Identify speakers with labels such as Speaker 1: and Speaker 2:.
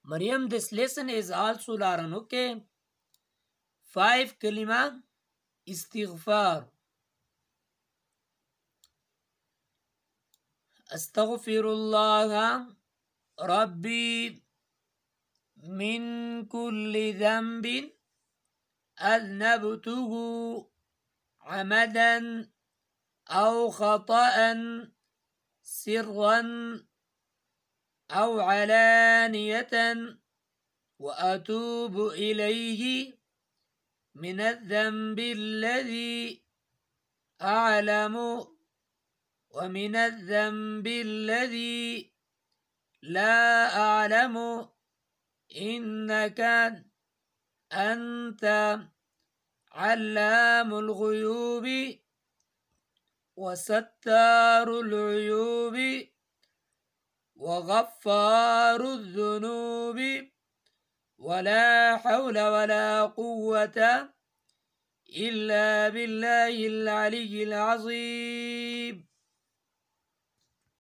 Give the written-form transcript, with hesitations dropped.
Speaker 1: Maryam, this lesson is also learn, okay? 5 kalima istighfar. Astaghfirullah Rabbi min kulli dhanbin أذنبته عمدا أو خطأ سرا أو علانية وأتوب إليه من الذنب الذي أعلم ومن الذنب الذي لا أعلم إنك أنت علام الغيوب وستار العيوب وغفار الذنوب ولا حول ولا قوة إلا بالله العلي العظيم.